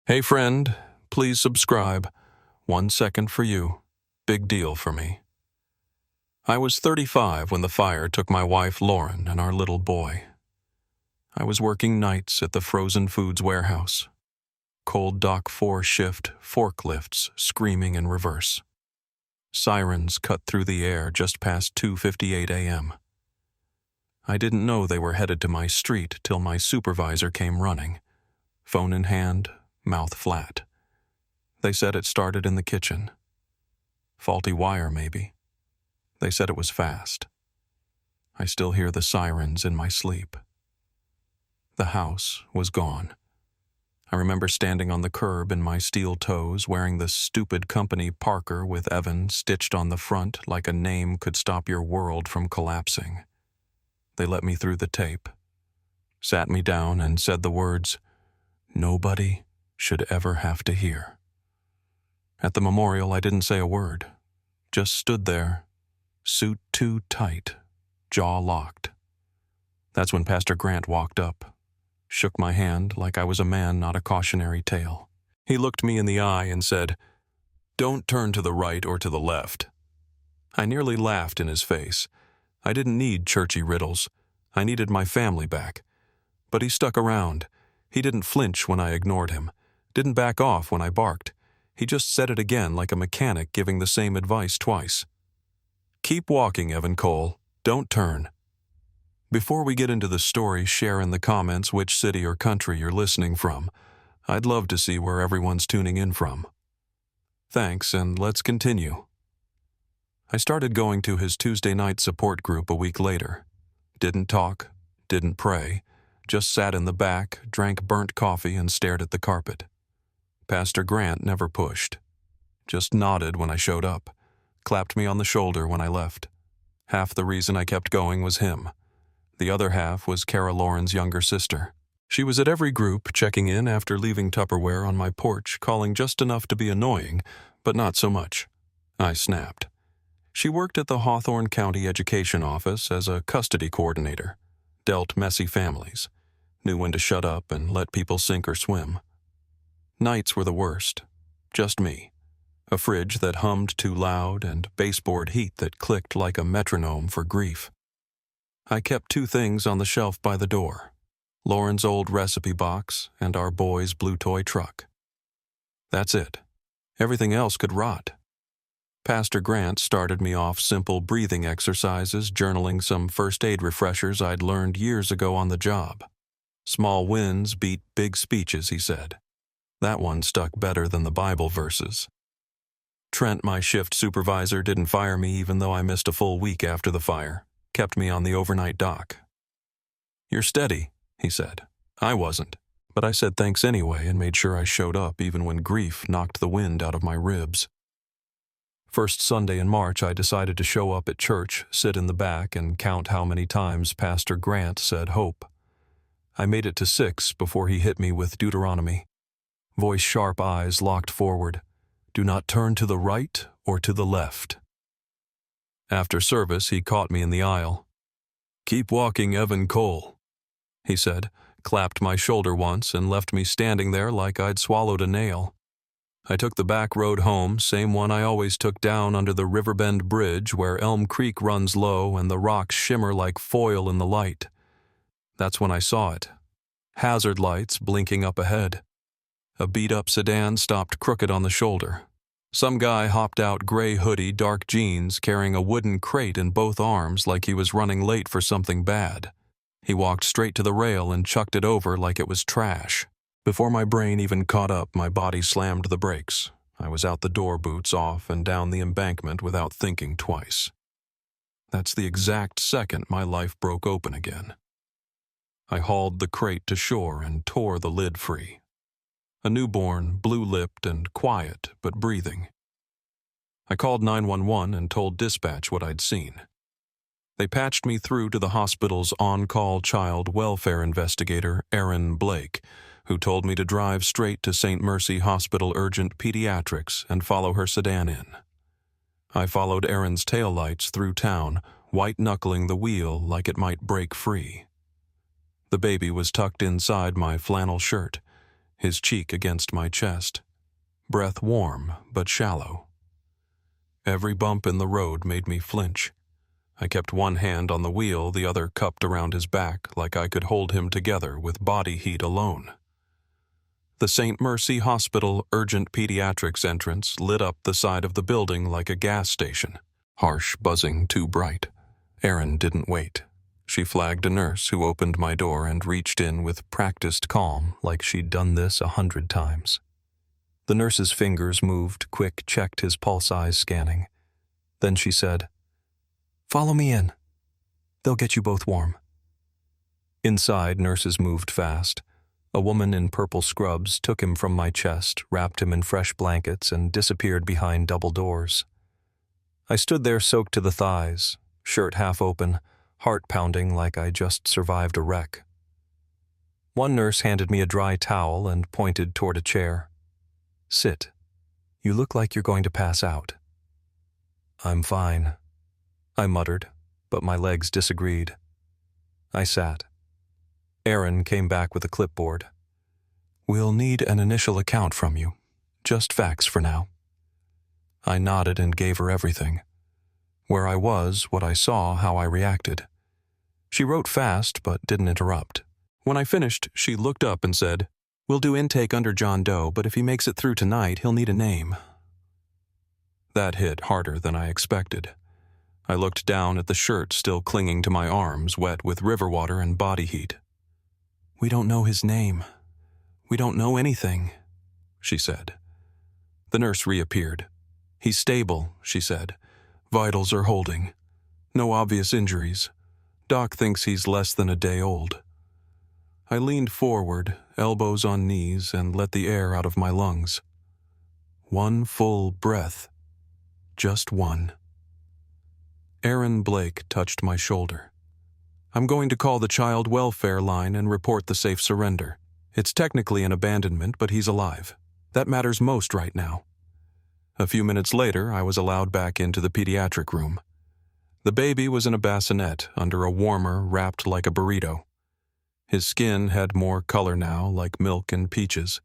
Hey friend, please subscribe. 1 second for you. Big deal for me. I was 35 when the fire took my wife Lauren and our little boy. I was working nights at the frozen foods warehouse. Cold Dock 4 shift, forklifts screaming in reverse. Sirens cut through the air just past 2:58 a.m. I didn't know they were headed to my street till my supervisor came running, phone in hand, mouth flat. They said it started in the kitchen. Faulty wire, maybe. They said it was fast. I still hear the sirens in my sleep. The house was gone. I remember standing on the curb in my steel toes, wearing the stupid company Parker with Evan stitched on the front like a name could stop your world from collapsing. They let me through the tape, sat me down and said the words, "Nobody should ever have to hear." At the memorial, I didn't say a word, just stood there, suit too tight, jaw locked. That's when Pastor Grant walked up, shook my hand like I was a man, not a cautionary tale. He looked me in the eye and said, "Don't turn to the right or to the left." I nearly laughed in his face. I didn't need churchy riddles. I needed my family back. But he stuck around. He didn't flinch when I ignored him, didn't back off when I barked. He just said it again like a mechanic giving the same advice twice. "Keep walking, Evan Cole. Don't turn." Before we get into the story, share in the comments which city or country you're listening from. I'd love to see where everyone's tuning in from. Thanks, and let's continue. I started going to his Tuesday night support group a week later. Didn't talk, didn't pray, just sat in the back, drank burnt coffee, and stared at the carpet. Pastor Grant never pushed. Just nodded when I showed up, clapped me on the shoulder when I left. Half the reason I kept going was him. The other half was Kara Lauren's younger sister. She was at every group, checking in after leaving Tupperware on my porch, calling just enough to be annoying, but not so much. I snapped. She worked at the Hawthorne County Education Office as a custody coordinator, dealt messy families, knew when to shut up and let people sink or swim. Nights were the worst. Just me. A fridge that hummed too loud and baseboard heat that clicked like a metronome for grief. I kept 2 things on the shelf by the door: Lauren's old recipe box and our boy's blue toy truck. That's it. Everything else could rot. Pastor Grant started me off simple breathing exercises, journaling some first aid refreshers I'd learned years ago on the job. Small wins beat big speeches, he said. That one stuck better than the Bible verses. Trent, my shift supervisor, didn't fire me even though I missed a full week after the fire, kept me on the overnight dock. "You're steady," he said. I wasn't, but I said thanks anyway and made sure I showed up even when grief knocked the wind out of my ribs. First Sunday in March, I decided to show up at church, sit in the back, and count how many times Pastor Grant said hope. I made it to 6 before he hit me with Deuteronomy. Voice sharp, eyes locked forward. "Do not turn to the right or to the left." After service, he caught me in the aisle. "Keep walking, Evan Cole," he said, clapped my shoulder once and left me standing there like I'd swallowed a nail. I took the back road home, same one I always took down under the Riverbend Bridge where Elm Creek runs low and the rocks shimmer like foil in the light. That's when I saw it. Hazard lights blinking up ahead. A beat-up sedan stopped crooked on the shoulder. Some guy hopped out, gray hoodie, dark jeans, carrying a wooden crate in both arms like he was running late for something bad. He walked straight to the rail and chucked it over like it was trash. Before my brain even caught up, my body slammed the brakes. I was out the door, boots off, and down the embankment without thinking twice. That's the exact second my life broke open again. I hauled the crate to shore and tore the lid free. A newborn, blue-lipped and quiet, but breathing. I called 911 and told dispatch what I'd seen. They patched me through to the hospital's on-call child welfare investigator, Aaron Blake, who told me to drive straight to St. Mercy Hospital Urgent Pediatrics and follow her sedan in. I followed Aaron's taillights through town, white-knuckling the wheel like it might break free. The baby was tucked inside my flannel shirt, his cheek against my chest, breath warm but shallow. Every bump in the road made me flinch. I kept one hand on the wheel, the other cupped around his back like I could hold him together with body heat alone. The St. Mercy Hospital urgent pediatrics entrance lit up the side of the building like a gas station. Harsh buzzing too bright. Erin didn't wait. She flagged a nurse who opened my door and reached in with practiced calm like she'd done this 100 times. The nurse's fingers moved, quick checked his pulse eyes scanning. Then she said, "Follow me in. They'll get you both warm." Inside, nurses moved fast. A woman in purple scrubs took him from my chest, wrapped him in fresh blankets, and disappeared behind double doors. I stood there soaked to the thighs, shirt half open, heart pounding like I just survived a wreck. One nurse handed me a dry towel and pointed toward a chair. "Sit. You look like you're going to pass out." "I'm fine," I muttered, but my legs disagreed. I sat. Erin came back with a clipboard. "We'll need an initial account from you. Just facts for now." I nodded and gave her everything. Where I was, what I saw, how I reacted. She wrote fast, but didn't interrupt. When I finished, she looked up and said, "We'll do intake under John Doe, but if he makes it through tonight, he'll need a name." That hit harder than I expected. I looked down at the shirt still clinging to my arms, wet with river water and body heat. "We don't know his name. We don't know anything," she said. The nurse reappeared. "He's stable," she said. "Vitals are holding. No obvious injuries. Doc thinks he's less than a day old." I leaned forward, elbows on knees, and let the air out of my lungs. One full breath. Just one. Erin Blake touched my shoulder. "I'm going to call the child welfare line and report the safe surrender. It's technically an abandonment, but he's alive. That matters most right now." A few minutes later, I was allowed back into the pediatric room. The baby was in a bassinet under a warmer wrapped like a burrito. His skin had more color now, like milk and peaches.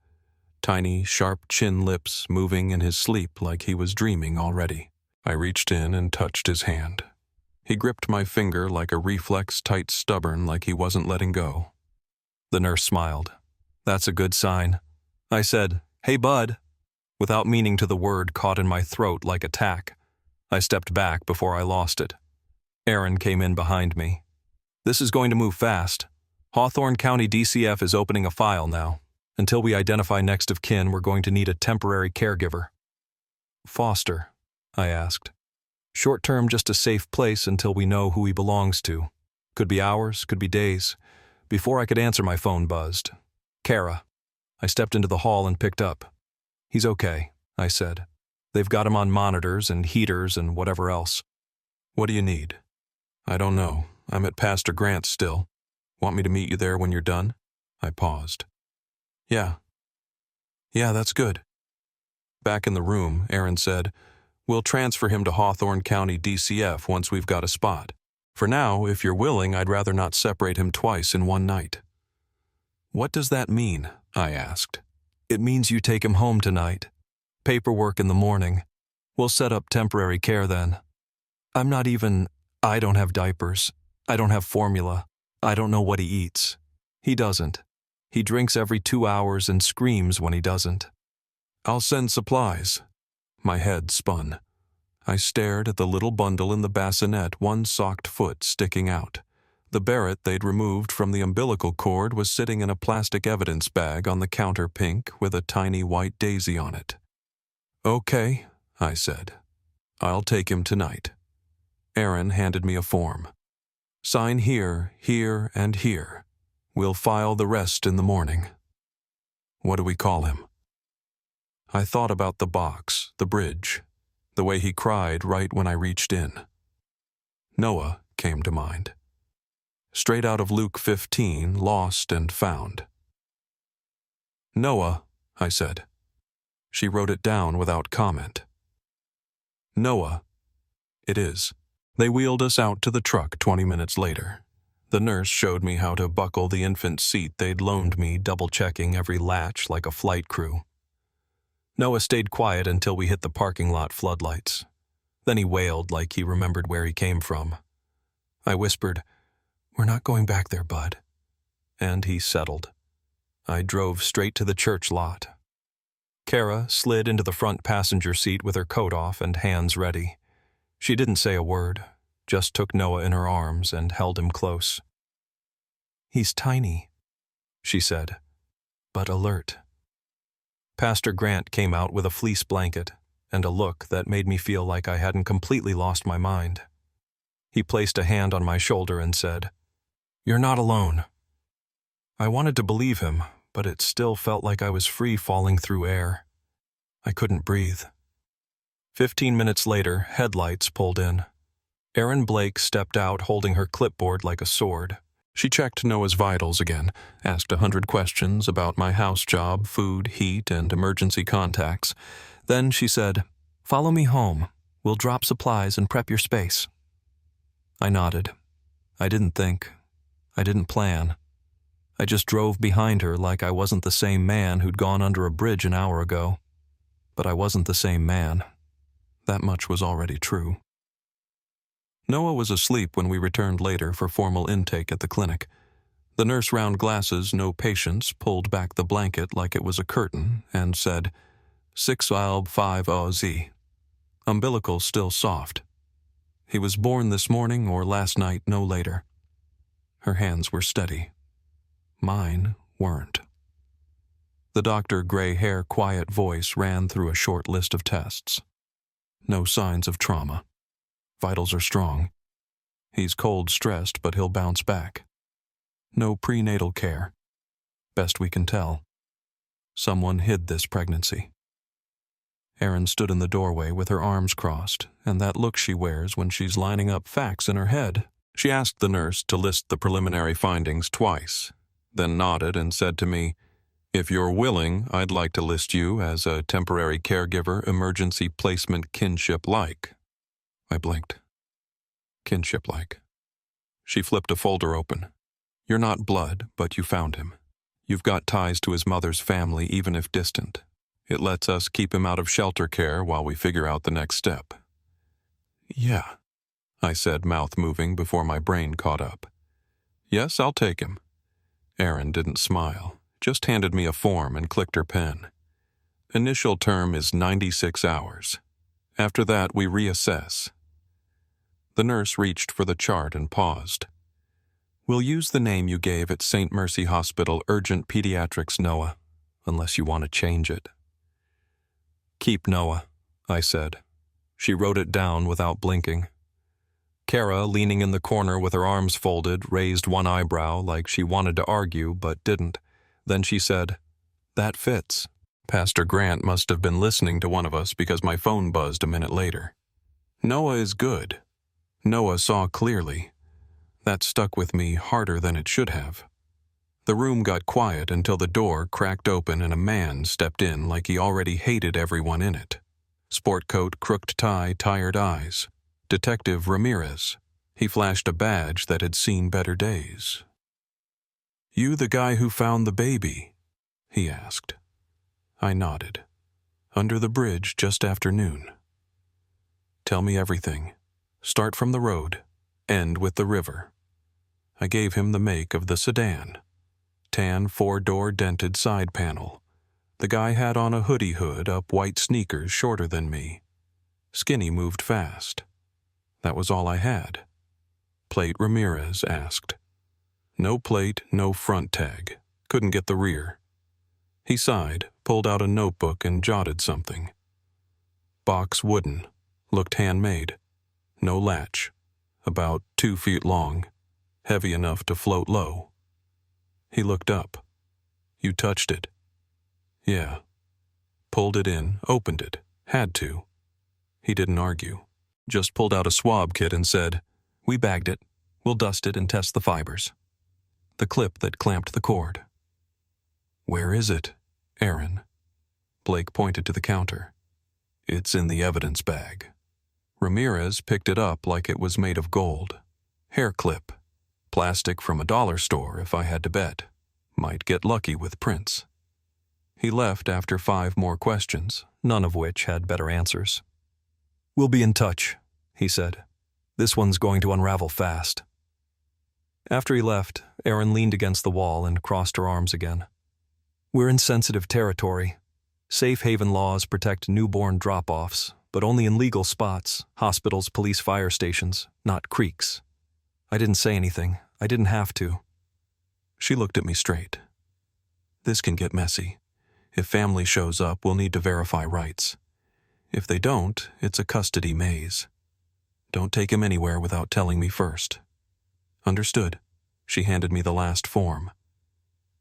Tiny, sharp chin lips moving in his sleep like he was dreaming already. I reached in and touched his hand. He gripped my finger like a reflex, tight, stubborn, like he wasn't letting go. The nurse smiled. "That's a good sign." I said, "Hey, bud," without meaning to. The word caught in my throat like a tack. I stepped back before I lost it. Erin came in behind me. "This is going to move fast. Hawthorne County DCF is opening a file now. Until we identify next of kin, we're going to need a temporary caregiver." "Foster?" I asked. "Short-term, just a safe place until we know who he belongs to. Could be hours, could be days." Before I could answer, my phone buzzed. "Kara." I stepped into the hall and picked up. "He's okay," I said. "They've got him on monitors and heaters and whatever else." "What do you need?" "I don't know. I'm at Pastor Grant's still. Want me to meet you there when you're done?" I paused. Yeah, that's good." Back in the room, Erin said, "We'll transfer him to Hawthorne County DCF once we've got a spot. For now, if you're willing, I'd rather not separate him twice in one night." "What does that mean?" I asked. "It means you take him home tonight. Paperwork in the morning. We'll set up temporary care then. I don't have diapers. I don't have formula. I don't know what he eats. He doesn't. He drinks every 2 hours and screams when he doesn't." "I'll send supplies." My head spun. I stared at the little bundle in the bassinet, one socked foot sticking out. The Barrett they'd removed from the umbilical cord was sitting in a plastic evidence bag on the counter, pink, with a tiny white daisy on it. "Okay," I said. "I'll take him tonight." Erin handed me a form. "Sign here, here, and here. We'll file the rest in the morning." "What do we call him?" I thought about the box, the bridge, the way he cried right when I reached in. Noah came to mind. Straight out of Luke 15, lost and found. "Noah," I said. She wrote it down without comment. "Noah." "It is." They wheeled us out to the truck 20 minutes later. The nurse showed me how to buckle the infant seat they'd loaned me, double-checking every latch like a flight crew. Noah stayed quiet until we hit the parking lot floodlights. Then he wailed like he remembered where he came from. I whispered, "We're not going back there, bud." And he settled. I drove straight to the church lot. Kara slid into the front passenger seat with her coat off and hands ready. She didn't say a word, just took Noah in her arms and held him close. "He's tiny," she said, "but alert." Pastor Grant came out with a fleece blanket and a look that made me feel like I hadn't completely lost my mind. He placed a hand on my shoulder and said, "You're not alone." I wanted to believe him, but it still felt like I was free falling through air. I couldn't breathe. 15 minutes later, headlights pulled in. Erin Blake stepped out holding her clipboard like a sword. She checked Noah's vitals again, asked 100 questions about my house job, food, heat, and emergency contacts. Then she said, "Follow me home. We'll drop supplies and prep your space." I nodded. I didn't think. I didn't plan. I just drove behind her like I wasn't the same man who'd gone under a bridge an hour ago. But I wasn't the same man. That much was already true. Noah was asleep when we returned later for formal intake at the clinic. The nurse round glasses, no patience, pulled back the blanket like it was a curtain and said, 6-5-0Z. Umbilical still soft. He was born this morning or last night, no later. Her hands were steady. Mine weren't. The doctor, gray hair, quiet voice ran through a short list of tests. No signs of trauma. Vitals are strong. He's cold stressed, but he'll bounce back. No prenatal care. Best we can tell. Someone hid this pregnancy. Erin stood in the doorway with her arms crossed, and that look she wears when she's lining up facts in her head. She asked the nurse to list the preliminary findings twice, then nodded and said to me, "If you're willing, I'd like to list you as a temporary caregiver, emergency placement kinship-like." I blinked. Kinship-like. She flipped a folder open. "You're not blood, but you found him. You've got ties to his mother's family, even if distant. It lets us keep him out of shelter care while we figure out the next step." "Yeah," I said, mouth moving before my brain caught up. "Yes, I'll take him." Erin didn't smile, just handed me a form and clicked her pen. "Initial term is 96 hours. After that, we reassess." The nurse reached for the chart and paused. "We'll use the name you gave at St. Mercy Hospital Urgent Pediatrics, Noah, unless you want to change it." "Keep Noah," I said. She wrote it down without blinking. Kara, leaning in the corner with her arms folded, raised one eyebrow like she wanted to argue but didn't. Then she said, "That fits." Pastor Grant must have been listening to one of us because my phone buzzed a minute later. Noah is good. Noah saw clearly. That stuck with me harder than it should have. The room got quiet until the door cracked open and a man stepped in like he already hated everyone in it. Sport coat, crooked tie, tired eyes. Detective Ramirez. He flashed a badge that had seen better days. "You the guy who found the baby?" he asked. I nodded. "Under the bridge just after noon." "Tell me everything. Start from the road, end with the river." I gave him the make of the sedan. Tan 4-door dented side panel. The guy had on a hoodie hood up white sneakers shorter than me. Skinny moved fast. That was all I had. "Plate?" Ramirez asked. "No plate, no front tag. Couldn't get the rear." He sighed, pulled out a notebook and jotted something. "Box wooden. Looked handmade. No latch. About 2 feet long. Heavy enough to float low." He looked up. "You touched it?" "Yeah." Pulled it in, opened it. Had to. He didn't argue. Just pulled out a swab kit and said, "We bagged it. We'll dust it and test the fibers." The clip that clamped the cord. "Where is it, Erin?" Blake pointed to the counter. "It's in the evidence bag." Ramirez picked it up like it was made of gold. Hair clip. Plastic from a dollar store if I had to bet. Might get lucky with prints. He left after 5 more questions, none of which had better answers. "We'll be in touch," he said. "This one's going to unravel fast." After he left, Erin leaned against the wall and crossed her arms again. "We're in sensitive territory. Safe haven laws protect newborn drop-offs, but only in legal spots, hospitals, police, fire stations, not creeks." I didn't say anything. I didn't have to. She looked at me straight. "This can get messy. If family shows up, we'll need to verify rights. If they don't, it's a custody maze. Don't take him anywhere without telling me first." "Understood." She handed me the last form.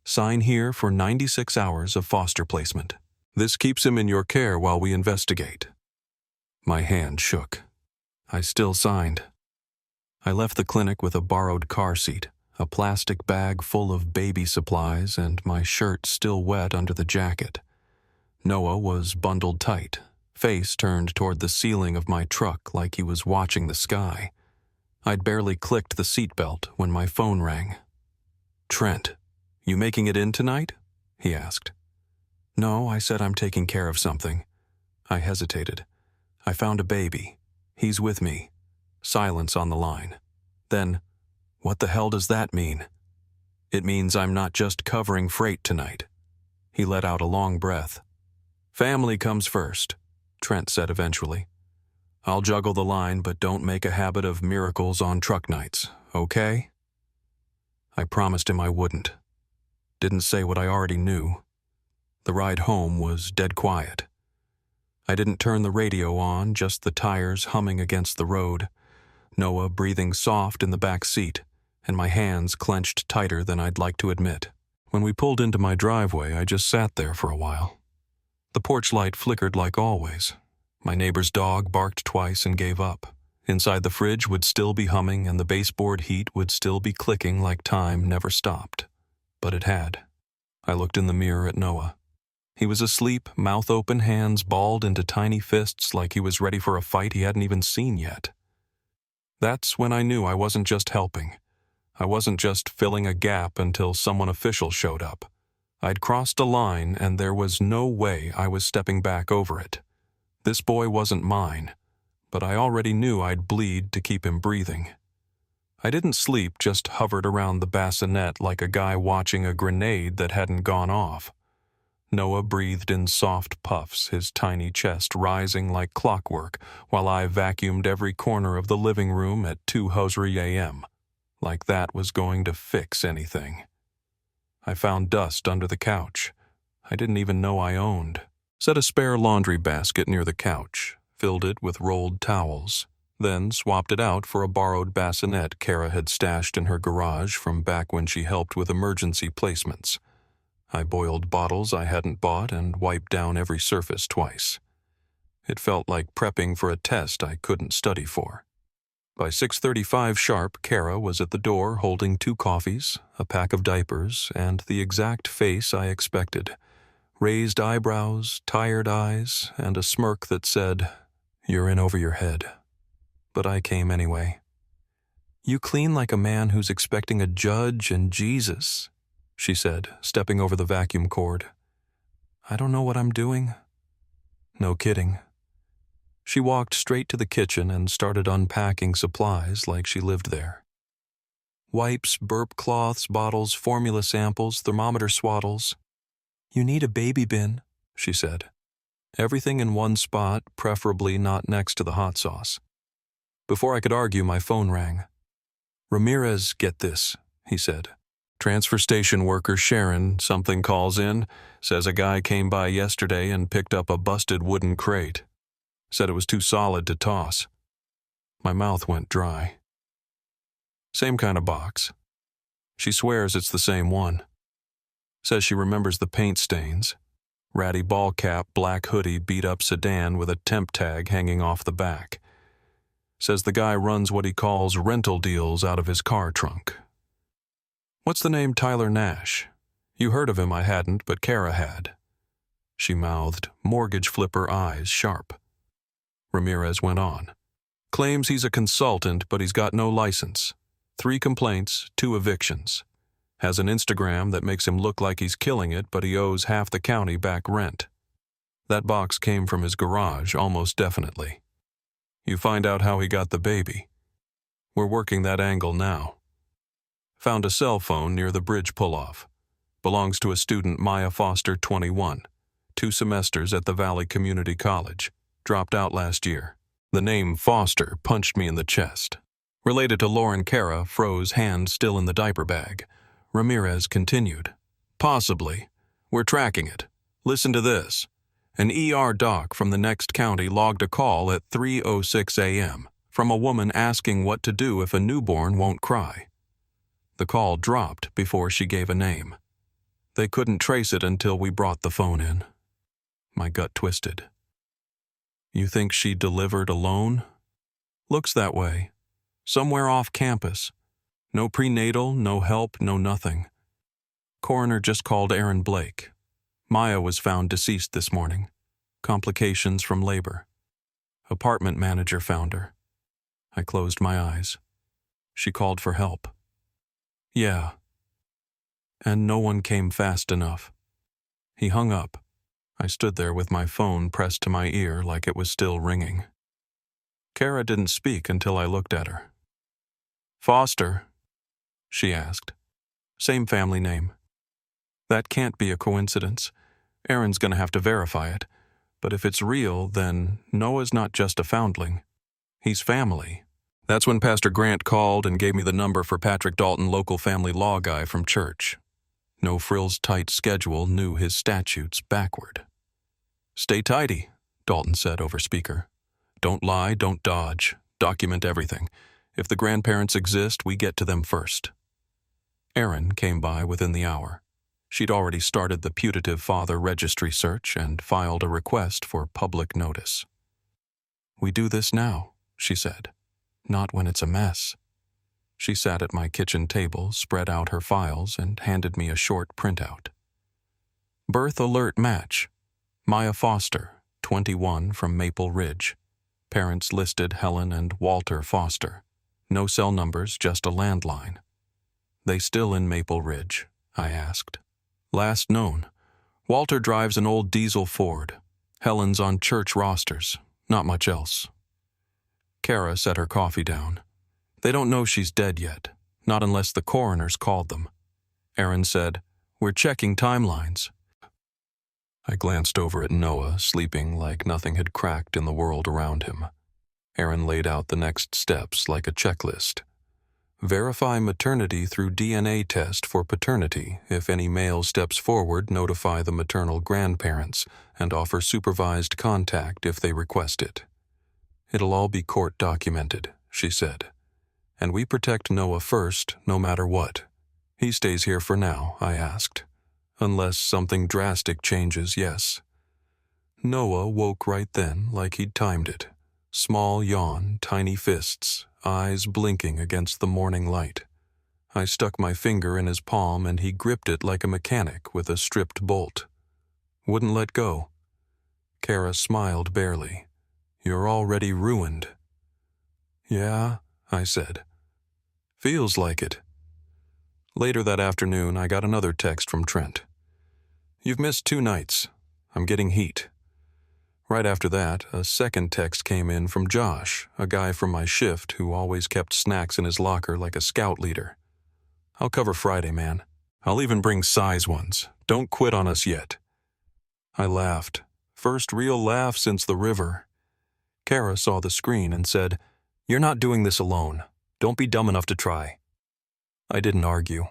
"Sign here for 96 hours of foster placement. This keeps him in your care while we investigate." My hand shook. I still signed. I left the clinic with a borrowed car seat, a plastic bag full of baby supplies, and my shirt still wet under the jacket. Noah was bundled tight, face turned toward the ceiling of my truck like he was watching the sky. I'd barely clicked the seatbelt when my phone rang. "Trent, you making it in tonight?" he asked. "No," I said, "I'm taking care of something." I hesitated. "I found a baby. He's with me." Silence on the line. Then, "What the hell does that mean?" "It means I'm not just covering freight tonight." He let out a long breath. "Family comes first," Trent said eventually. "I'll juggle the line, but don't make a habit of miracles on truck nights, okay?" I promised him I wouldn't. Didn't say what I already knew. The ride home was dead quiet. I didn't turn the radio on, just the tires humming against the road, Noah breathing soft in the back seat, and my hands clenched tighter than I'd like to admit. When we pulled into my driveway, I just sat there for a while. The porch light flickered like always. My neighbor's dog barked twice and gave up. Inside the fridge would still be humming, and the baseboard heat would still be clicking like time never stopped. But it had. I looked in the mirror at Noah. He was asleep, mouth open, hands balled into tiny fists like he was ready for a fight he hadn't even seen yet. That's when I knew I wasn't just helping. I wasn't just filling a gap until someone official showed up. I'd crossed a line, and there was no way I was stepping back over it. This boy wasn't mine, but I already knew I'd bleed to keep him breathing. I didn't sleep, just hovered around the bassinet like a guy watching a grenade that hadn't gone off. Noah breathed in soft puffs, his tiny chest rising like clockwork, while I vacuumed every corner of the living room at 2:00 a.m., like that was going to fix anything. I found dust under the couch I didn't even know I owned. Set a spare laundry basket near the couch, filled it with rolled towels, then swapped it out for a borrowed bassinet Kara had stashed in her garage from back when she helped with emergency placements. I boiled bottles I hadn't bought and wiped down every surface twice. It felt like prepping for a test I couldn't study for. By 6:35 sharp, Kara was at the door holding 2 coffees, a pack of diapers, and the exact face I expected. Raised eyebrows, tired eyes, and a smirk that said, "You're in over your head." But I came anyway. "You clean like a man who's expecting a judge and Jesus," she said, stepping over the vacuum cord. "I don't know what I'm doing." No kidding. She walked straight to the kitchen and started unpacking supplies like she lived there. Wipes, burp cloths, bottles, formula samples, thermometer swaddles. "You need a baby bin," she said. "Everything in one spot, preferably not next to the hot sauce." Before I could argue, my phone rang. "Ramirez, get this," he said. "Transfer station worker Sharon, something calls in, says a guy came by yesterday and picked up a busted wooden crate. Said it was too solid to toss." My mouth went dry. "Same kind of box." She swears it's the same one. Says she remembers the paint stains. Ratty ball cap, black hoodie, beat-up sedan with a temp tag hanging off the back. Says the guy runs what he calls rental deals out of his car trunk. "What's the name Tyler Nash? You heard of him, I hadn't, but Kara had." She mouthed, mortgage flipper eyes sharp. Ramirez went on. "Claims he's a consultant, but he's got no license. 3 complaints, 2 evictions. Has an Instagram that makes him look like he's killing it, but he owes half the county back rent. That box came from his garage, almost definitely. You find out how he got the baby. We're working that angle now. Found a cell phone near the bridge pull-off. Belongs to a student, Maya Foster, 21. 2 semesters at the Valley Community College. Dropped out last year. The name Foster punched me in the chest. Related to Lauren Cara, froze, hand still in the diaper bag. Ramirez continued. Possibly. We're tracking it. Listen to this. An ER doc from the next county logged a call at 3:06 a.m. from a woman asking what to do if a newborn won't cry. The call dropped before she gave a name. They couldn't trace it until we brought the phone in. My gut twisted. You think she delivered alone? Looks that way. Somewhere off campus. No prenatal, no help, no nothing. Coroner just called Aaron Blake. Maya was found deceased this morning. Complications from labor. Apartment manager found her. I closed my eyes. She called for help. Yeah. And no one came fast enough. He hung up. I stood there with my phone pressed to my ear like it was still ringing. Cara didn't speak until I looked at her. Foster? She asked. Same family name. That can't be a coincidence. Aaron's gonna have to verify it. But if it's real, then Noah's not just a foundling. He's family. That's when Pastor Grant called and gave me the number for Patrick Dalton, local family law guy from church. No frills tight schedule knew his statutes backward. Stay tidy, Dalton said over speaker. Don't lie, don't dodge. Document everything. If the grandparents exist, we get to them first. Erin came by within the hour. She'd already started the putative father registry search and filed a request for public notice. We do this now, she said. Not when it's a mess. She sat at my kitchen table, spread out her files, and handed me a short printout. Birth alert match. Maya Foster, 21, from Maple Ridge. Parents listed Helen and Walter Foster. No cell numbers, just a landline. They still in Maple Ridge? I asked. Last known. Walter drives an old diesel Ford. Helen's on church rosters. Not much else. Cara set her coffee down. They don't know she's dead yet, not unless the coroners called them. Aaron said, We're checking timelines. I glanced over at Noah, sleeping like nothing had cracked in the world around him. Aaron laid out the next steps like a checklist. Verify maternity through DNA test for paternity. If any male steps forward, notify the maternal grandparents and offer supervised contact if they request it. It'll all be court documented, she said. And we protect Noah first, no matter what. He stays here for now, I asked. Unless something drastic changes, yes. Noah woke right then, like he'd timed it. Small yawn, tiny fists, eyes blinking against the morning light. I stuck my finger in his palm and he gripped it like a mechanic with a stripped bolt. Wouldn't let go. Cara smiled barely. You're already ruined. Yeah, I said. Feels like it. Later that afternoon, I got another text from Trent. You've missed 2 nights. I'm getting heat. Right after that, a second text came in from Josh, a guy from my shift who always kept snacks in his locker like a scout leader. I'll cover Friday, man. I'll even bring size ones. Don't quit on us yet. I laughed. First real laugh since the river. Cara saw the screen and said, You're not doing this alone. Don't be dumb enough to try. I didn't argue.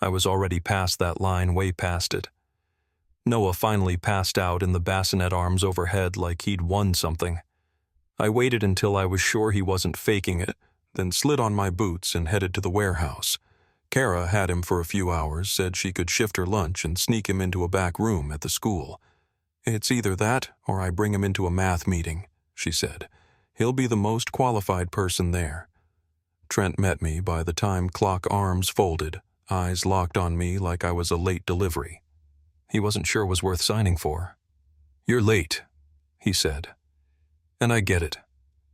I was already past that line, way past it. Noah finally passed out in the bassinet arms overhead like he'd won something. I waited until I was sure he wasn't faking it, then slid on my boots and headed to the warehouse. Cara had him for a few hours, said she could shift her lunch and sneak him into a back room at the school. It's either that or I bring him into a math meeting, she said. He'll be the most qualified person there. Trent met me by the time clock arms folded, eyes locked on me like I was a late delivery. He wasn't sure it was worth signing for. You're late, he said. And I get it.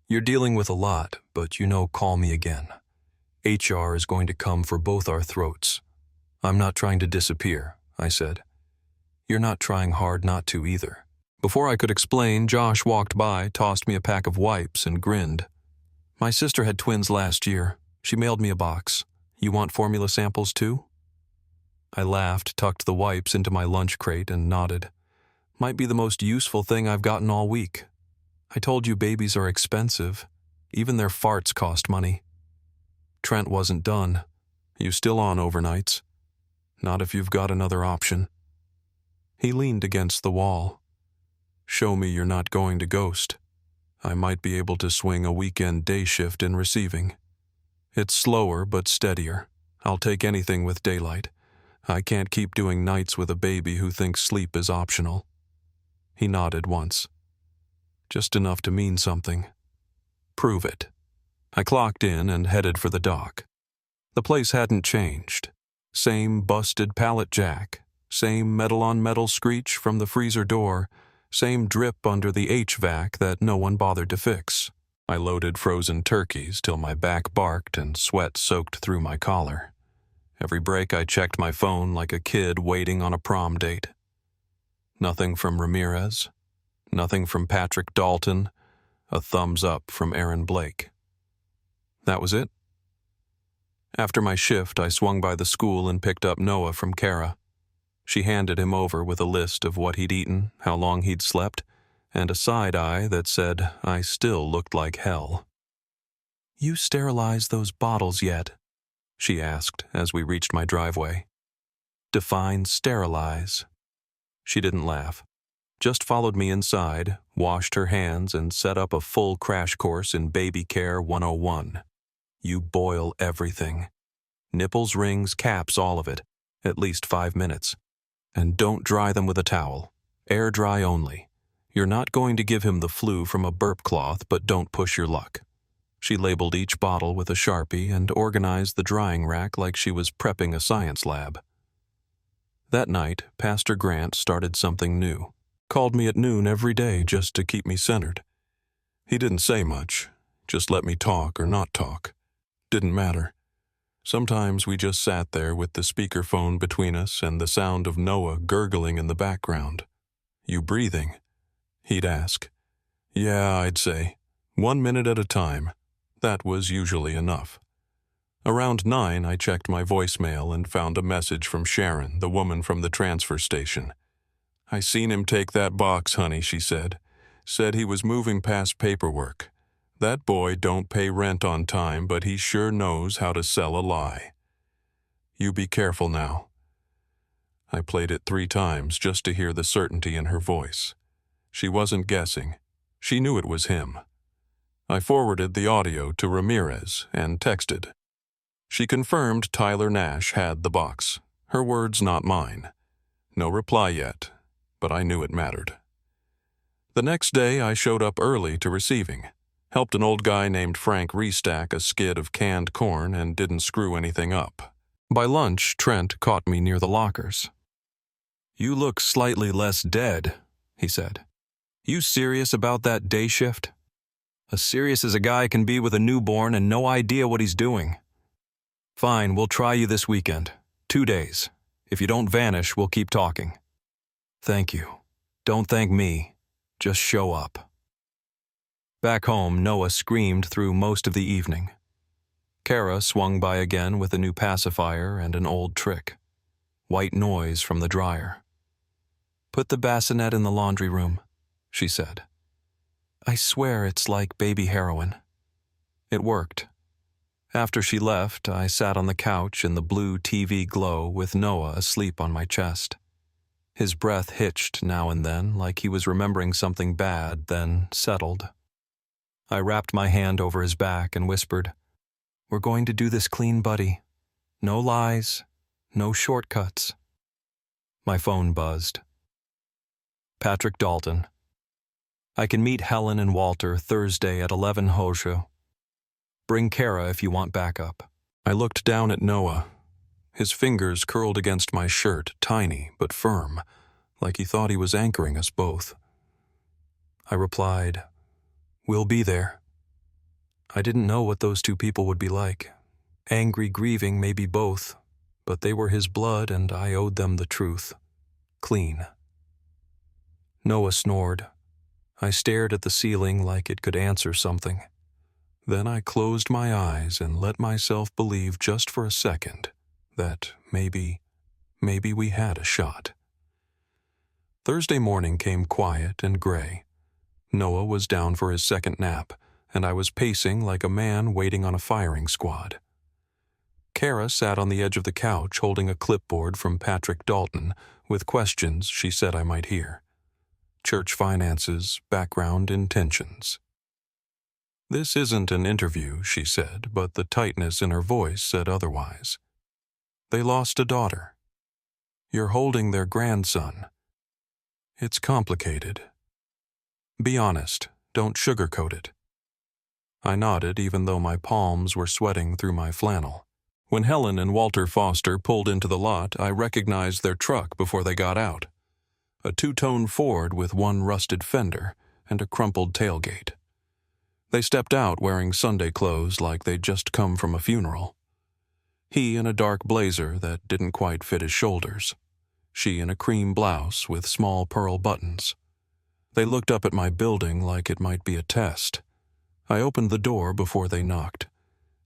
You're dealing with a lot, but call me again. HR is going to come for both our throats. I'm not trying to disappear, I said. You're not trying hard not to either. Before I could explain, Josh walked by, tossed me a pack of wipes, and grinned. My sister had twins last year. She mailed me a box. You want formula samples too? I laughed, tucked the wipes into my lunch crate, and nodded. Might be the most useful thing I've gotten all week. I told you babies are expensive. Even their farts cost money. Trent wasn't done. You still on overnights? Not if you've got another option. He leaned against the wall. Show me you're not going to ghost. I might be able to swing a weekend day shift in receiving. It's slower but steadier. I'll take anything with daylight. I can't keep doing nights with a baby who thinks sleep is optional. He nodded once. Just enough to mean something. Prove it. I clocked in and headed for the dock. The place hadn't changed. Same busted pallet jack, same metal-on-metal screech from the freezer door, same drip under the HVAC that no one bothered to fix. I loaded frozen turkeys till my back barked and sweat soaked through my collar. Every break I checked my phone like a kid waiting on a prom date. Nothing from Ramirez. Nothing from Patrick Dalton. A thumbs up from Aaron Blake. That was it. After my shift, I swung by the school and picked up Noah from Kara. She handed him over with a list of what he'd eaten, how long he'd slept, and a side eye that said I still looked like hell. You sterilized those bottles yet? She asked as we reached my driveway. Define sterilize. She didn't laugh. Just followed me inside, washed her hands, and set up a full crash course in Baby Care 101. You boil everything. Nipples, rings, caps, all of it. At least 5 minutes. And don't dry them with a towel. Air dry only. You're not going to give him the flu from a burp cloth, but don't push your luck. She labeled each bottle with a Sharpie and organized the drying rack like she was prepping a science lab. That night, Pastor Grant started something new. Called me at noon every day just to keep me centered. He didn't say much, just let me talk or not talk. Didn't matter. Sometimes we just sat there with the speakerphone between us and the sound of Noah gurgling in the background. You breathing? He'd ask. Yeah, I'd say. 1 minute at a time. That was usually enough. Around 9, I checked my voicemail and found a message from Sharon, the woman from the transfer station. I seen him take that box, honey, she said. Said he was moving past paperwork. That boy don't pay rent on time, but he sure knows how to sell a lie. You be careful now. I played it 3 times just to hear the certainty in her voice. She wasn't guessing. She knew it was him. I forwarded the audio to Ramirez and texted. She confirmed Tyler Nash had the box. Her words, not mine. No reply yet, but I knew it mattered. The next day, I showed up early to receiving. Helped an old guy named Frank restack a skid of canned corn and didn't screw anything up. By lunch, Trent caught me near the lockers. You look slightly less dead, he said. You serious about that day shift? As serious as a guy can be with a newborn and no idea what he's doing. Fine, we'll try you this weekend. 2 days. If you don't vanish, we'll keep talking. Thank you. Don't thank me. Just show up. Back home, Noah screamed through most of the evening. Kara swung by again with a new pacifier and an old trick. White noise from the dryer. Put the bassinet in the laundry room, she said. I swear it's like baby heroin. It worked. After she left, I sat on the couch in the blue TV glow with Noah asleep on my chest. His breath hitched now and then like he was remembering something bad, then settled. I wrapped my hand over his back and whispered, We're going to do this clean, buddy. No lies, no shortcuts. My phone buzzed. Patrick Dalton. I can meet Helen and Walter Thursday at 11 Hosho. Bring Kara if you want backup. I looked down at Noah. His fingers curled against my shirt, tiny but firm, like he thought he was anchoring us both. I replied, We'll be there. I didn't know what those 2 people would be like. Angry, grieving, maybe both, but they were his blood and I owed them the truth. Clean. Noah snored. I stared at the ceiling like it could answer something. Then I closed my eyes and let myself believe just for a second that maybe we had a shot. Thursday morning came quiet and gray. Noah was down for his second nap, and I was pacing like a man waiting on a firing squad. Kara sat on the edge of the couch holding a clipboard from Patrick Dalton with questions she said I might hear. Church finances, background, intentions. This isn't an interview, she said, but the tightness in her voice said otherwise. They lost a daughter. You're holding their grandson. It's complicated. Be honest, don't sugarcoat it. I nodded even though my palms were sweating through my flannel. When Helen and Walter Foster pulled into the lot, I recognized their truck before they got out. A two-tone Ford with one rusted fender and a crumpled tailgate. They stepped out wearing Sunday clothes like they'd just come from a funeral. He in a dark blazer that didn't quite fit his shoulders. She in a cream blouse with small pearl buttons. They looked up at my building like it might be a test. I opened the door before they knocked.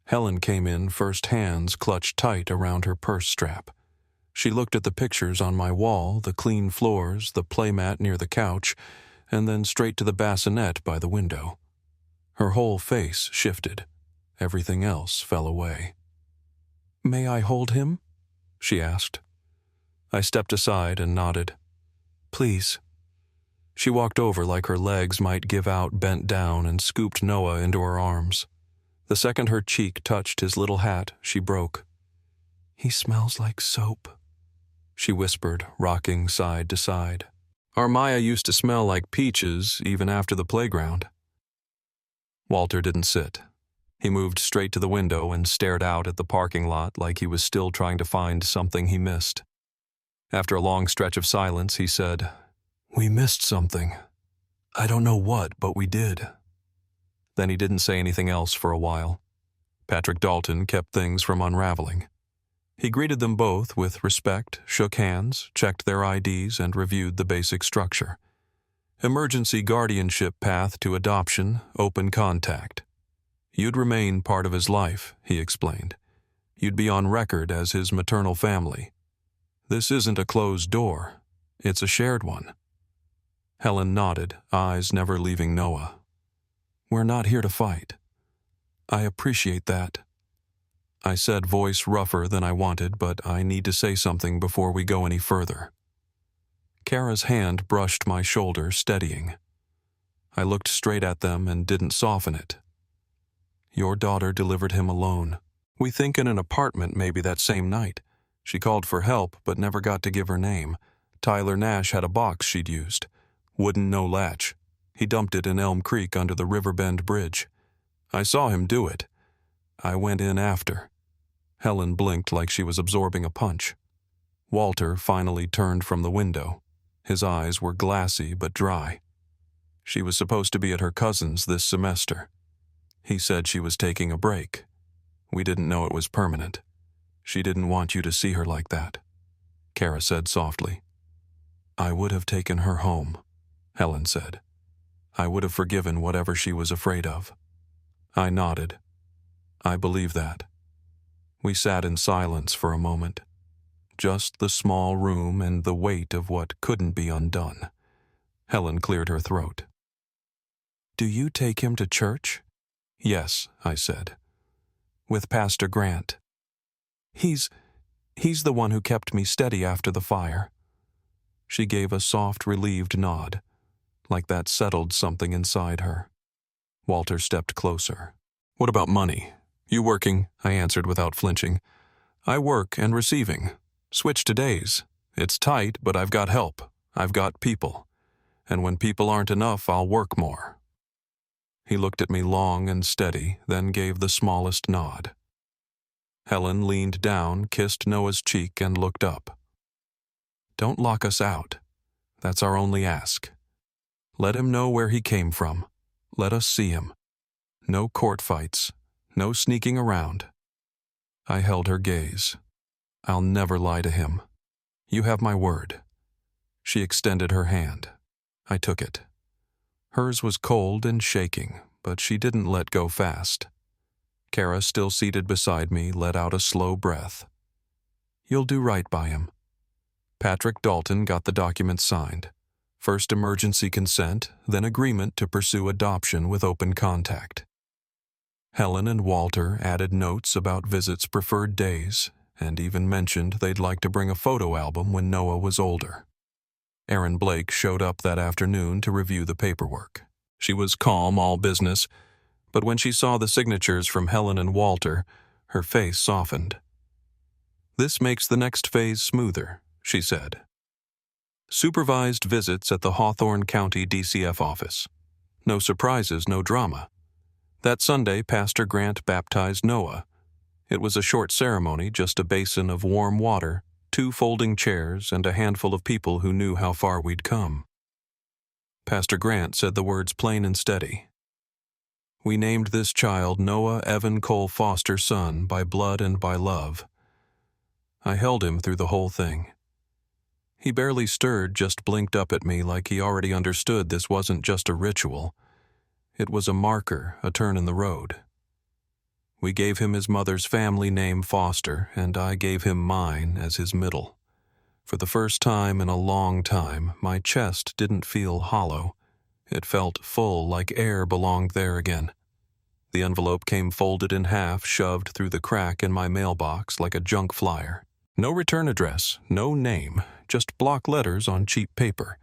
Helen came in first, hands clutched tight around her purse strap. She looked at the pictures on my wall, the clean floors, the playmat near the couch, and then straight to the bassinet by the window. Her whole face shifted. Everything else fell away. "May I hold him?" she asked. I stepped aside and nodded. "Please." She walked over like her legs might give out, bent down, and scooped Noah into her arms. The second her cheek touched his little hat, she broke. "He smells like soap," she whispered, rocking side to side. Our Maya used to smell like peaches even after the playground. Walter didn't sit. He moved straight to the window and stared out at the parking lot like he was still trying to find something he missed. After a long stretch of silence, he said, "We missed something. I don't know what, but we did." Then he didn't say anything else for a while. Patrick Dalton kept things from unraveling. He greeted them both with respect, shook hands, checked their IDs, and reviewed the basic structure. Emergency guardianship path to adoption, open contact. You'd remain part of his life, he explained. You'd be on record as his maternal family. This isn't a closed door. It's a shared one. Helen nodded, eyes never leaving Noah. "We're not here to fight." "I appreciate that." I said, voice rougher than I wanted, but I need to say something before we go any further. Kara's hand brushed my shoulder, steadying. I looked straight at them and didn't soften it. "Your daughter delivered him alone. We think in an apartment maybe that same night. She called for help but never got to give her name. Tyler Nash had a box she'd used. Wooden, no latch. He dumped it in Elm Creek under the Riverbend Bridge. I saw him do it. I went in after." Helen blinked like she was absorbing a punch. Walter finally turned from the window. His eyes were glassy but dry. She was supposed to be at her cousin's this semester. He said she was taking a break. We didn't know it was permanent. She didn't want you to see her like that, Kara said softly. "I would have taken her home," Helen said. "I would have forgiven whatever she was afraid of." I nodded. I believe that. We sat in silence for a moment. Just the small room and the weight of what couldn't be undone. Helen cleared her throat. "Do you take him to church?" "Yes," I said. "With Pastor Grant." He's the one who kept me steady after the fire." She gave a soft, relieved nod, like that settled something inside her. Walter stepped closer. "What about money? You working?" I answered without flinching. "I work and receiving. Switch to days. It's tight, but I've got help. I've got people. And when people aren't enough, I'll work more." He looked at me long and steady, then gave the smallest nod. Helen leaned down, kissed Noah's cheek, and looked up. "Don't lock us out. That's our only ask. Let him know where he came from. Let us see him. No court fights. No sneaking around." I held her gaze. I'll never lie to him. You have my word. She extended her hand. I took it. Hers was cold and shaking, but she didn't let go fast. Kara, still seated beside me, let out a slow breath. You'll do right by him. Patrick Dalton got the documents signed. First emergency consent, then agreement to pursue adoption with open contact. Helen and Walter added notes about visits' preferred days, and even mentioned they'd like to bring a photo album when Noah was older. Aaron Blake showed up that afternoon to review the paperwork. She was calm, all business, but when she saw the signatures from Helen and Walter, her face softened. This makes the next phase smoother, she said. Supervised visits at the Hawthorne County DCF office. No surprises, no drama. That Sunday, Pastor Grant baptized Noah. It was a short ceremony, just a basin of warm water, 2 folding chairs, and a handful of people who knew how far we'd come. Pastor Grant said the words plain and steady. We named this child Noah Evan Cole Foster, son, by blood and by love. I held him through the whole thing. He barely stirred, just blinked up at me like he already understood this wasn't just a ritual. It was a marker, a turn in the road. We gave him his mother's family name, Foster, and I gave him mine as his middle. For the first time in a long time, my chest didn't feel hollow. It felt full, like air belonged there again. The envelope came folded in half, shoved through the crack in my mailbox like a junk flyer. No return address, no name, just block letters on cheap paper.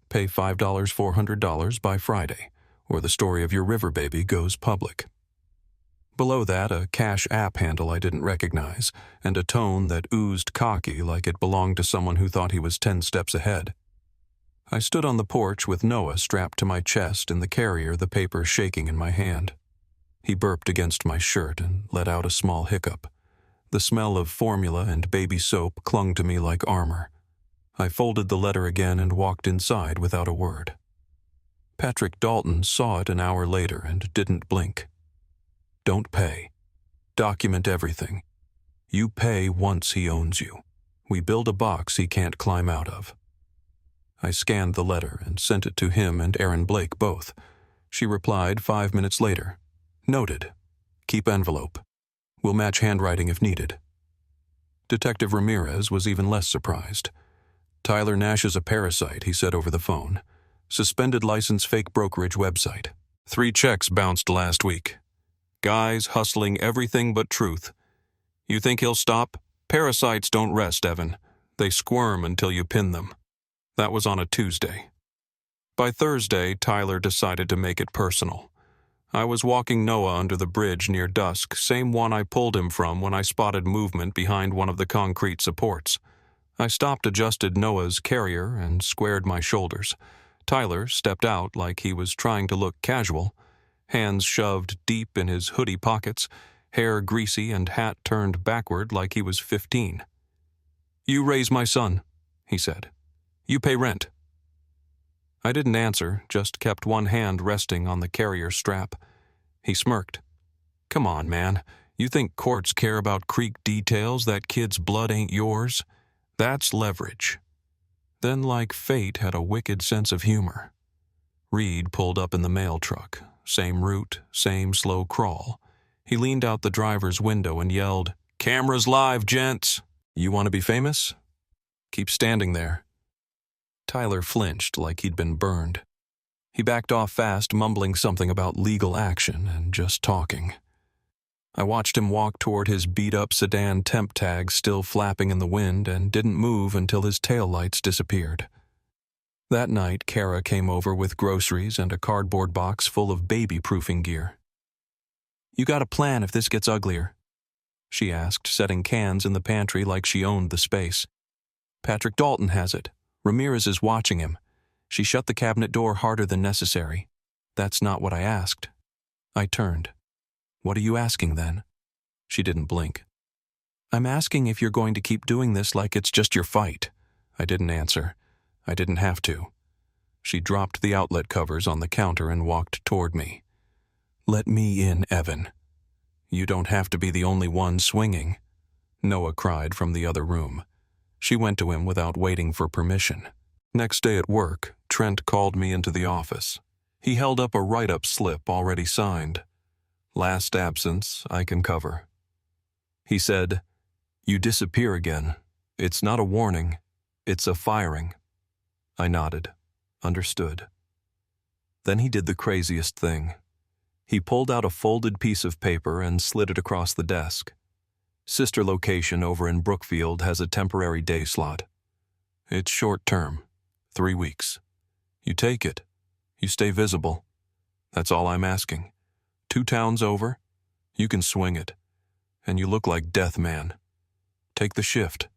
Pay $5, $400 by Friday, or the story of your river baby goes public. Below that, a Cash App handle I didn't recognize, and a tone that oozed cocky like it belonged to someone who thought he was 10 steps ahead. I stood on the porch with Noah strapped to my chest and the carrier, the paper shaking in my hand. He burped against my shirt and let out a small hiccup. The smell of formula and baby soap clung to me like armor. I folded the letter again and walked inside without a word. Patrick Dalton saw it an hour later and didn't blink. Don't pay. Document everything. You pay once he owns you. We build a box he can't climb out of. I scanned the letter and sent it to him and Aaron Blake both. She replied 5 minutes later. Noted. Keep envelope. We'll match handwriting if needed. Detective Ramirez was even less surprised. Tyler Nash is a parasite, he said over the phone. Suspended license fake brokerage website. 3 checks bounced last week. Guys hustling everything but truth. You think he'll stop? Parasites don't rest, Evan. They squirm until you pin them. That was on a Tuesday. By Thursday, Tyler decided to make it personal. I was walking Noah under the bridge near dusk, same one I pulled him from when I spotted movement behind one of the concrete supports. I stopped, adjusted Noah's carrier, and squared my shoulders. Tyler stepped out like he was trying to look casual, hands shoved deep in his hoodie pockets, hair greasy and hat turned backward like he was 15. You raise my son, he said. You pay rent. I didn't answer, just kept one hand resting on the carrier strap. He smirked. Come on, man. You think courts care about creek details? That kid's blood ain't yours? That's leverage. Then, like fate, had a wicked sense of humor. Reed pulled up in the mail truck. Same route, same slow crawl. He leaned out the driver's window and yelled, Cameras live, gents! You want to be famous? Keep standing there. Tyler flinched like he'd been burned. He backed off fast, mumbling something about legal action and just talking. I watched him walk toward his beat-up sedan temp tag still flapping in the wind and didn't move until his taillights disappeared. That night, Kara came over with groceries and a cardboard box full of baby-proofing gear. You got a plan if this gets uglier? She asked, setting cans in the pantry like she owned the space. Patrick Dalton has it. Ramirez is watching him. She shut the cabinet door harder than necessary. That's not what I asked. I turned. What are you asking then? She didn't blink. I'm asking if you're going to keep doing this like it's just your fight. I didn't answer. I didn't have to. She dropped the outlet covers on the counter and walked toward me. Let me in, Evan. You don't have to be the only one swinging. Noah cried from the other room. She went to him without waiting for permission. Next day at work, Trent called me into the office. He held up a write-up slip already signed. Last absence I can cover. He said, "You disappear again. It's not a warning. It's a firing." I nodded. Understood. Then he did the craziest thing. He pulled out a folded piece of paper and slid it across the desk. "Sister location over in Brookfield has a temporary day slot. It's short term, 3 weeks. You take it. You stay visible. That's all I'm asking. 2 towns over, you can swing it. And you look like Death Man. Take the shift.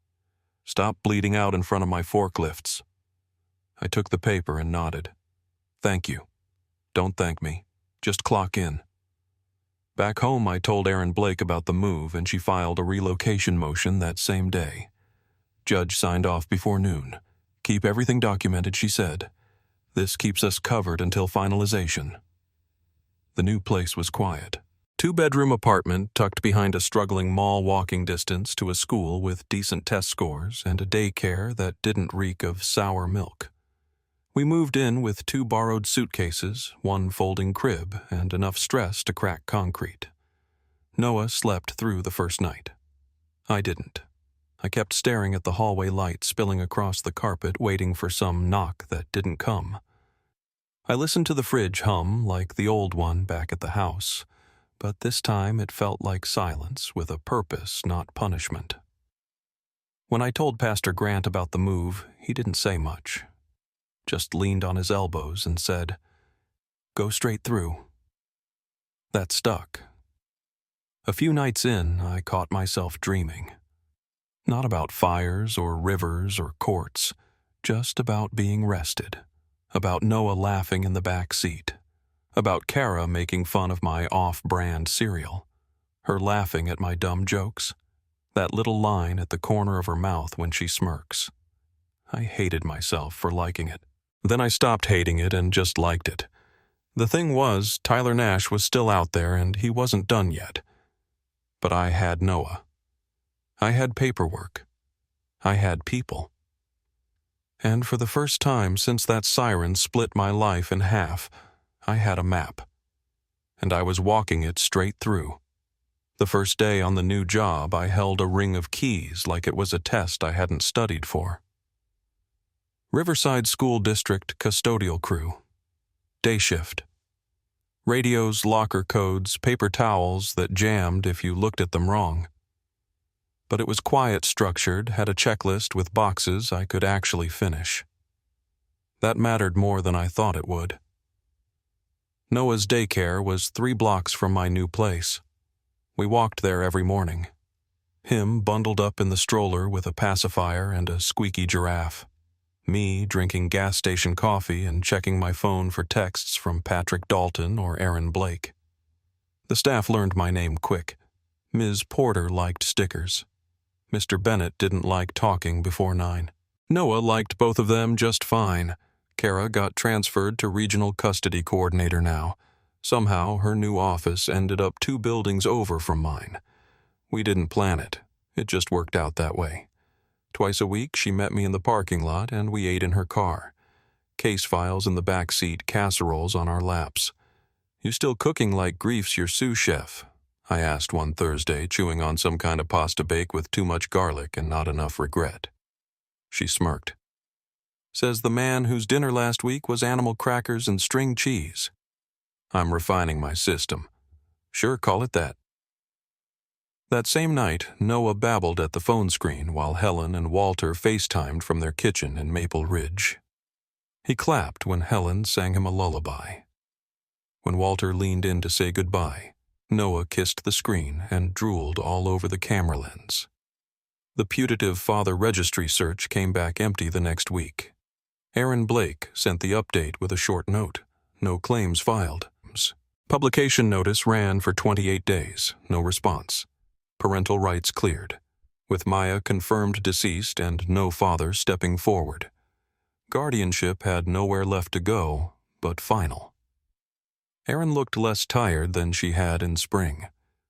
Stop bleeding out in front of my forklifts." I took the paper and nodded. "Thank you. Don't thank me. Just clock in." Back home, I told Erin Blake about the move, and she filed a relocation motion that same day. Judge signed off before noon. "Keep everything documented," she said. "This keeps us covered until finalization." The new place was quiet. 2-bedroom apartment tucked behind a struggling mall walking distance to a school with decent test scores and a daycare that didn't reek of sour milk. We moved in with 2 borrowed suitcases, 1 folding crib, and enough stress to crack concrete. Noah slept through the first night. I didn't. I kept staring at the hallway light spilling across the carpet, waiting for some knock that didn't come. I listened to the fridge hum like the old one back at the house, but this time it felt like silence with a purpose, not punishment. When I told Pastor Grant about the move, he didn't say much. Just leaned on his elbows and said, "Go straight through." That stuck. A few nights in, I caught myself dreaming. Not about fires or rivers or courts, just about being rested. About Noah laughing in the back seat. About Kara making fun of my off-brand cereal. Her laughing at my dumb jokes. That little line at the corner of her mouth when she smirks. I hated myself for liking it. Then I stopped hating it and just liked it. The thing was, Tyler Nash was still out there and he wasn't done yet. But I had Noah. I had paperwork. I had people. And for the first time since that siren split my life in half, I had a map. And I was walking it straight through. The first day on the new job, I held a ring of keys like it was a test I hadn't studied for. Riverside School District custodial crew. Day shift. Radios, locker codes, paper towels that jammed if you looked at them wrong. But it was quiet, structured, had a checklist with boxes I could actually finish. That mattered more than I thought it would. Noah's daycare was 3 blocks from my new place. We walked there every morning. Him bundled up in the stroller with a pacifier and a squeaky giraffe. Me drinking gas station coffee and checking my phone for texts from Patrick Dalton or Erin Blake. The staff learned my name quick. Ms. Porter liked stickers. Mr. Bennett didn't like talking before 9. Noah liked both of them just fine. Kara got transferred to regional custody coordinator now. Somehow her new office ended up 2 buildings over from mine. We didn't plan it. It just worked out that way. Twice a week, she met me in the parking lot and we ate in her car. Case files in the back seat, casseroles on our laps. "You still cooking like Grief's your sous chef?" I asked one Thursday, chewing on some kind of pasta bake with too much garlic and not enough regret. She smirked. "Says the man whose dinner last week was animal crackers and string cheese." I'm refining my system. Sure, call it that. That same night, Noah babbled at the phone screen while Helen and Walter FaceTimed from their kitchen in Maple Ridge. He clapped when Helen sang him a lullaby. When Walter leaned in to say goodbye, Noah kissed the screen and drooled all over the camera lens. The putative father registry search came back empty the next week. Erin Blake sent the update with a short note. No claims filed. Publication notice ran for 28 days. No response. Parental rights cleared, with Maya confirmed deceased and no father stepping forward. Guardianship had nowhere left to go but final. Erin looked less tired than she had in spring.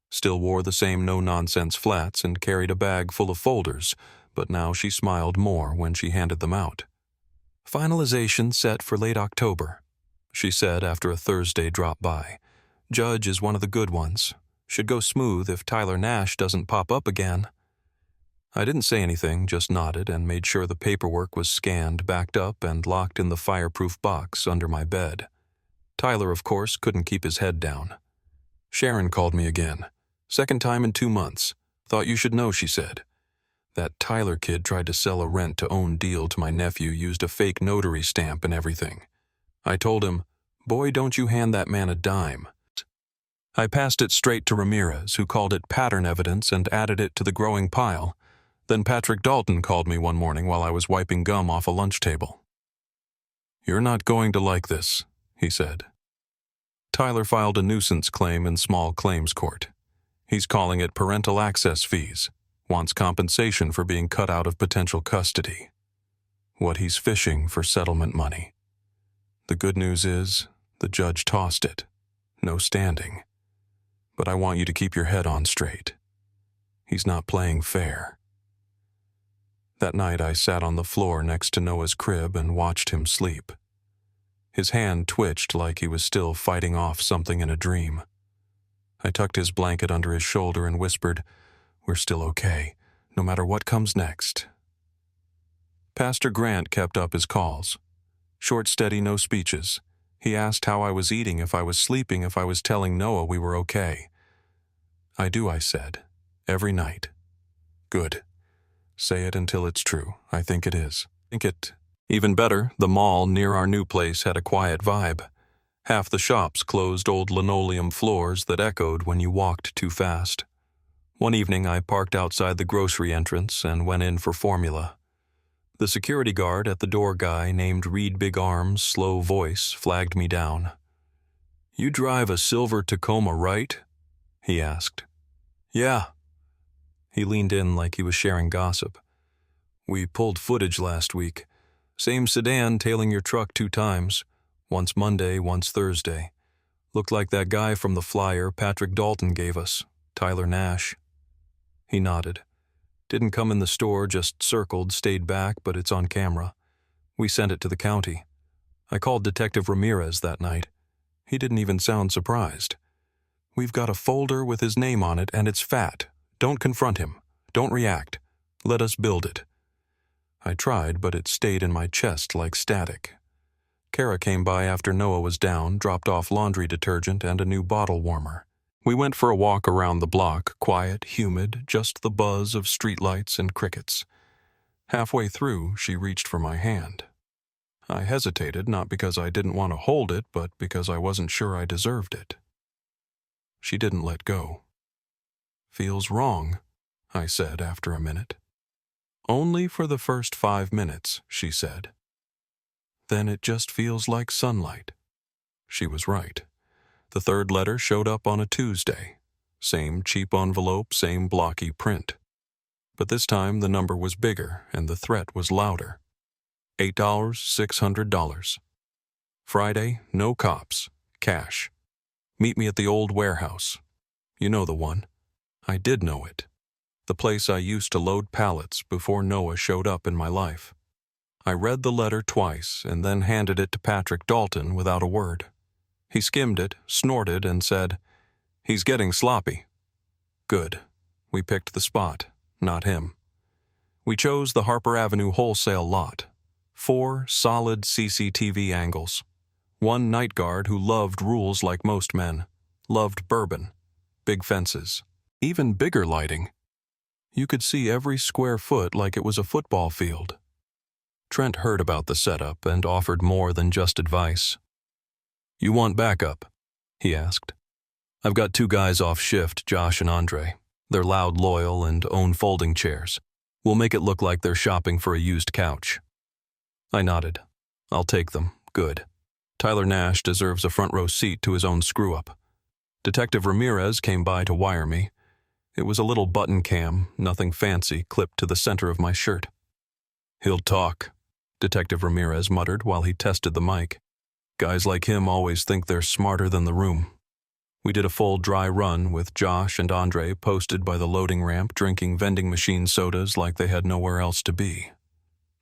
Still wore the same no-nonsense flats and carried a bag full of folders, but now she smiled more when she handed them out. "Finalization set for late October," she said after a Thursday drop by. "Judge is one of the good ones. Should go smooth if Tyler Nash doesn't pop up again." I didn't say anything, just nodded and made sure the paperwork was scanned, backed up, and locked in the fireproof box under my bed. Tyler, of course, couldn't keep his head down. Sharon called me again. "Second time in 2 months. Thought you should know," she said. "That Tyler kid tried to sell a rent-to-own deal to my nephew, used a fake notary stamp and everything. I told him, 'Boy, don't you hand that man a dime.' I passed it straight to Ramirez, who called it pattern evidence and added it to the growing pile. Then Patrick Dalton called me one morning while I was wiping gum off a lunch table. "You're not going to like this," he said. Tyler filed a nuisance claim in small claims court. He's calling it parental access fees, wants compensation for being cut out of potential custody. What he's fishing for settlement money. The good news is, the judge tossed it. No standing. But I want you to keep your head on straight. He's not playing fair. That night I sat on the floor next to Noah's crib and watched him sleep. His hand twitched like he was still fighting off something in a dream. I tucked his blanket under his shoulder and whispered, "We're still okay, no matter what comes next." Pastor Grant kept up his calls. Short, steady, no speeches. He asked how I was eating, if I was sleeping, if I was telling Noah we were okay. "I do," I said. "Every night." "Good. Say it until it's true. I think it is." Even better, the mall near our new place had a quiet vibe. Half the shops closed old linoleum floors that echoed when you walked too fast. One evening I parked outside the grocery entrance and went in for formula. The security guard at the door, guy named Reed Big Arms, slow voice, flagged me down. "You drive a silver Tacoma, right?" he asked. "Yeah." He leaned in like he was sharing gossip. "We pulled footage last week. Same sedan tailing your truck 2 times. Once Monday, once Thursday. Looked like that guy from the flyer Patrick Dalton gave us, Tyler Nash." He nodded. "Didn't come in the store, just circled, stayed back, but it's on camera. We sent it to the county. I called Detective Ramirez that night. He didn't even sound surprised. We've got a folder with his name on it, and it's fat. Don't confront him. Don't react. Let us build it." I tried, but it stayed in my chest like static. Kara came by after Noah was down, dropped off laundry detergent and a new bottle warmer. We went for a walk around the block, quiet, humid, just the buzz of streetlights and crickets. Halfway through, she reached for my hand. I hesitated, not because I didn't want to hold it, but because I wasn't sure I deserved it. She didn't let go. "Feels wrong," I said after a minute. "Only for the first 5 minutes," she said. "Then it just feels like sunlight." She was right. The third letter showed up on a Tuesday. Same cheap envelope, same blocky print. But this time the number was bigger and the threat was louder. $8, $600. Friday, no cops. Cash. Meet me at the old warehouse. You know the one. I did know it. The place I used to load pallets before Noah showed up in my life. I read the letter twice and then handed it to Patrick Dalton without a word. He skimmed it, snorted, and said, "He's getting sloppy." Good. We picked the spot, not him. We chose the Harper Avenue wholesale lot. 4 solid CCTV angles. One night guard who loved rules like most men. Loved bourbon. Big fences. Even bigger lighting. You could see every square foot like it was a football field. Trent heard about the setup and offered more than just advice. "You want backup?" he asked. "I've got 2 guys off shift, Josh and Andre. They're loud, loyal, and own folding chairs. We'll make it look like they're shopping for a used couch." I nodded. "I'll take them. Good. Tyler Nash deserves a front row seat to his own screw-up." Detective Ramirez came by to wire me. It was a little button cam, nothing fancy, clipped to the center of my shirt. "He'll talk," Detective Ramirez muttered while he tested the mic. "Guys like him always think they're smarter than the room." We did a full dry run with Josh and Andre posted by the loading ramp drinking vending machine sodas like they had nowhere else to be.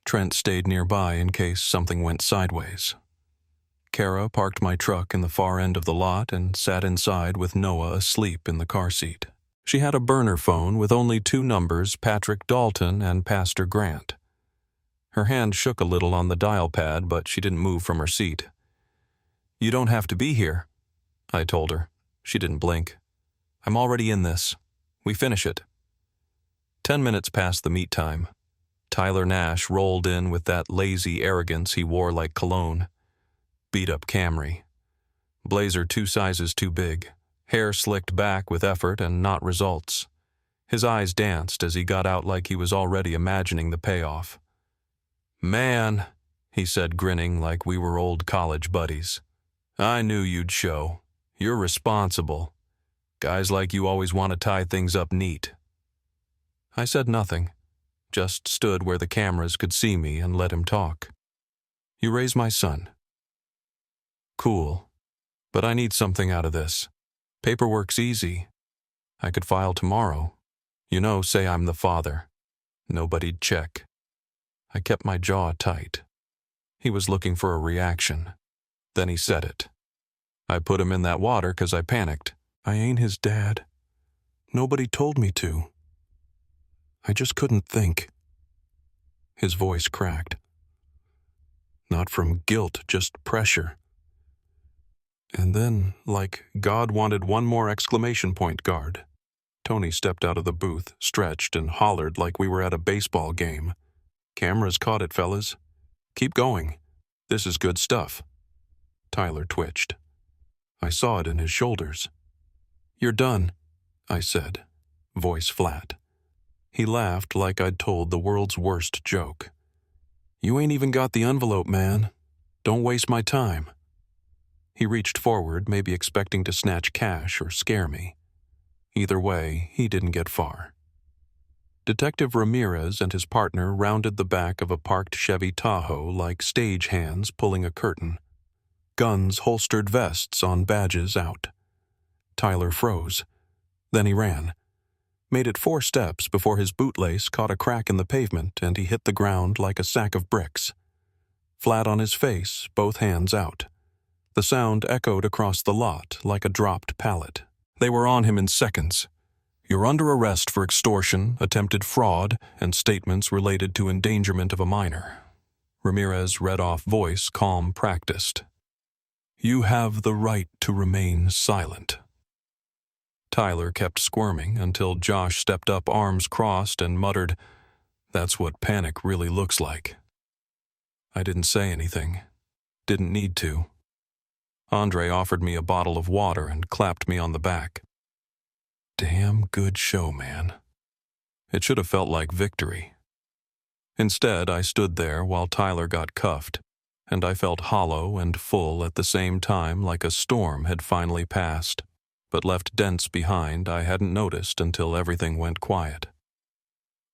Trent stayed nearby in case something went sideways. Kara parked my truck in the far end of the lot and sat inside with Noah asleep in the car seat. She had a burner phone with only 2 numbers, Patrick Dalton and Pastor Grant. Her hand shook a little on the dial pad, but she didn't move from her seat. "You don't have to be here," I told her. She didn't blink. "I'm already in this. We finish it." 10 minutes past the meet time. Tyler Nash rolled in with that lazy arrogance he wore like cologne. Beat-up Camry. Blazer 2 sizes too big. Hair slicked back with effort and not results. His eyes danced as he got out like he was already imagining the payoff. "Man," he said, grinning like we were old college buddies. "I knew you'd show. You're responsible. Guys like you always want to tie things up neat." I said nothing, just stood where the cameras could see me and let him talk. "You raise my son." "Cool. But I need something out of this. Paperwork's easy. I could file tomorrow. Say I'm the father. Nobody'd check." I kept my jaw tight. He was looking for a reaction. Then he said it. "I put him in that water 'cause I panicked. I ain't his dad. Nobody told me to. I just couldn't think." His voice cracked. Not from guilt, just pressure. And then, like God wanted one more exclamation point guard, Tony stepped out of the booth, stretched, and hollered like we were at a baseball game. "Cameras caught it, fellas. Keep going. This is good stuff." Tyler twitched. I saw it in his shoulders. "You're done," I said, voice flat. He laughed like I'd told the world's worst joke. "You ain't even got the envelope, man. Don't waste my time." He reached forward, maybe expecting to snatch cash or scare me. Either way, he didn't get far. Detective Ramirez and his partner rounded the back of a parked Chevy Tahoe like stage hands pulling a curtain. Guns, holstered vests on badges out. Tyler froze. Then he ran. Made it 4 steps before his bootlace caught a crack in the pavement and he hit the ground like a sack of bricks. Flat on his face, both hands out. The sound echoed across the lot like a dropped pallet. They were on him in seconds. "You're under arrest for extortion, attempted fraud, and statements related to endangerment of a minor." Ramirez read off voice calm practiced. "You have the right to remain silent." Tyler kept squirming until Josh stepped up arms crossed and muttered, "That's what panic really looks like." I didn't say anything. Didn't need to. Andre offered me a bottle of water and clapped me on the back. Damn good show, man. It should have felt like victory. Instead, I stood there while Tyler got cuffed, and I felt hollow and full at the same time like a storm had finally passed, but left dents behind I hadn't noticed until everything went quiet.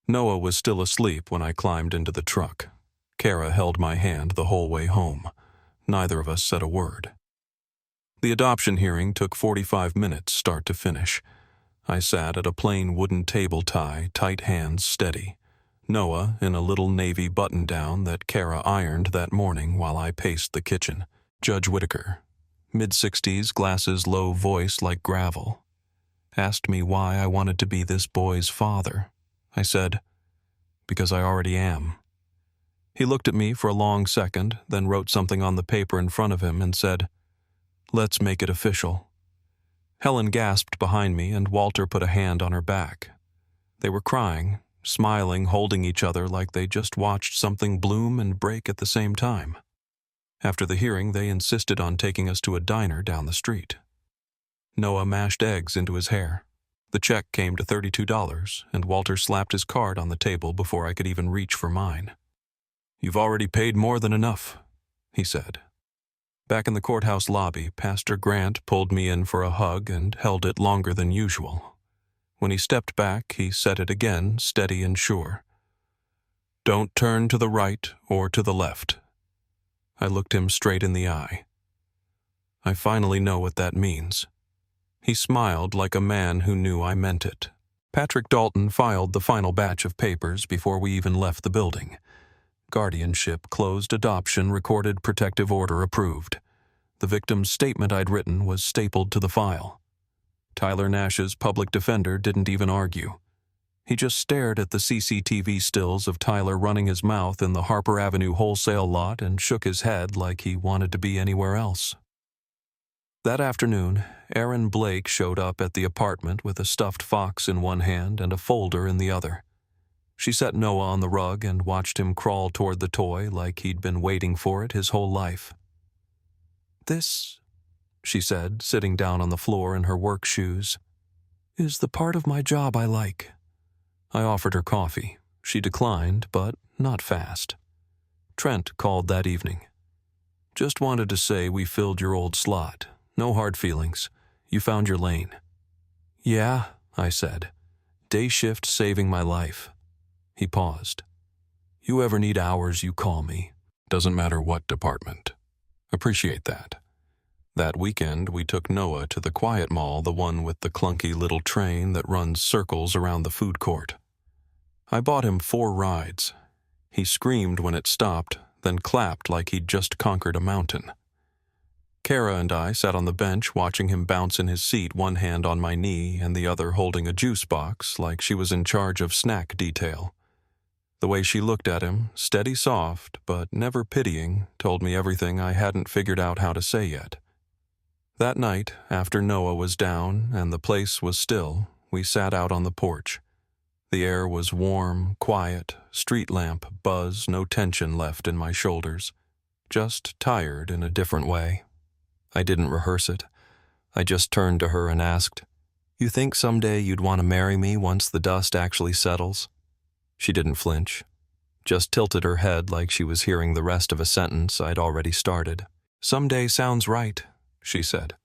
Noah was still asleep when I climbed into the truck. Kara held my hand the whole way home. Neither of us said a word. The adoption hearing took 45 minutes start to finish. I sat at a plain wooden table tie, tight hands steady. Noah in a little navy button-down that Kara ironed that morning while I paced the kitchen. Judge Whitaker, mid-60s, glasses, low voice like gravel, asked me why I wanted to be this boy's father. I said, "Because I already am." He looked at me for a long second, then wrote something on the paper in front of him and said, "Let's make it official." Helen gasped behind me and Walter put a hand on her back. They were crying, smiling, holding each other like they just watched something bloom and break at the same time. After the hearing, they insisted on taking us to a diner down the street. Noah mashed eggs into his hair. The check came to $32, and Walter slapped his card on the table before I could even reach for mine. "You've already paid more than enough," he said. Back in the courthouse lobby, Pastor Grant pulled me in for a hug and held it longer than usual. When he stepped back, he said it again, steady and sure. "Don't turn to the right or to the left." I looked him straight in the eye. I finally know what that means. He smiled like a man who knew I meant it. Patrick Dalton filed the final batch of papers before we even left the building. Guardianship, closed adoption, recorded protective order approved. The victim's statement I'd written was stapled to the file. Tyler Nash's public defender didn't even argue. He just stared at the CCTV stills of Tyler running his mouth in the Harper Avenue wholesale lot and shook his head like he wanted to be anywhere else. That afternoon, Aaron Blake showed up at the apartment with a stuffed fox in one hand and a folder in the other. She set Noah on the rug and watched him crawl toward the toy like he'd been waiting for it his whole life. "This," she said, sitting down on the floor in her work shoes, "is the part of my job I like." I offered her coffee. She declined, but not fast. Trent called that evening. "Just wanted to say we filled your old slot. No hard feelings. You found your lane." "Yeah," I said. "Day shift saving my life." He paused. "You ever need hours, you call me. Doesn't matter what department." "Appreciate that." That weekend, we took Noah to the quiet mall, the one with the clunky little train that runs circles around the food court. I bought him 4 rides. He screamed when it stopped, then clapped like he'd just conquered a mountain. Kara and I sat on the bench watching him bounce in his seat, one hand on my knee and the other holding a juice box like she was in charge of snack detail. The way she looked at him, steady soft, but never pitying, told me everything I hadn't figured out how to say yet. That night, after Noah was down and the place was still, we sat out on the porch. The air was warm, quiet, street lamp buzz, no tension left in my shoulders. Just tired in a different way. I didn't rehearse it. I just turned to her and asked, "You think someday you'd want to marry me once the dust actually settles?" She didn't flinch, just tilted her head like she was hearing the rest of a sentence I'd already started. "Someday sounds right," she said.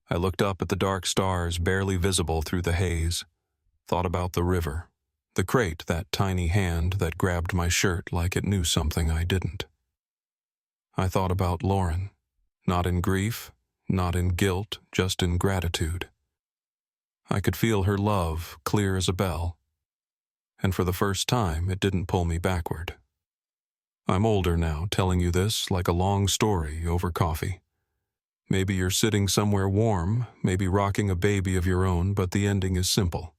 I looked up at the dark stars barely visible through the haze, thought about the river, the crate, that tiny hand that grabbed my shirt like it knew something I didn't. I thought about Lauren, not in grief, not in guilt, just in gratitude. I could feel her love clear as a bell, and for the first time it didn't pull me backward. I'm older now, telling you this like a long story over coffee. Maybe you're sitting somewhere warm, maybe rocking a baby of your own, but the ending is simple.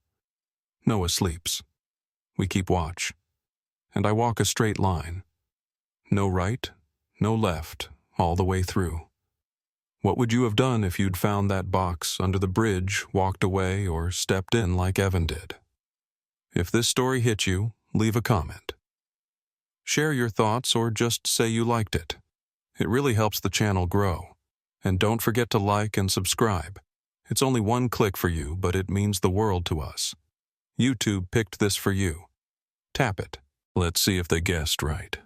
Noah sleeps. We keep watch. And I walk a straight line. No right, no left, all the way through. What would you have done if you'd found that box under the bridge, walked away, or stepped in like Evan did? If this story hit you, leave a comment. Share your thoughts or just say you liked it. It really helps the channel grow. And don't forget to like and subscribe. It's only one click for you, but it means the world to us. YouTube picked this for you. Tap it. Let's see if they guessed right.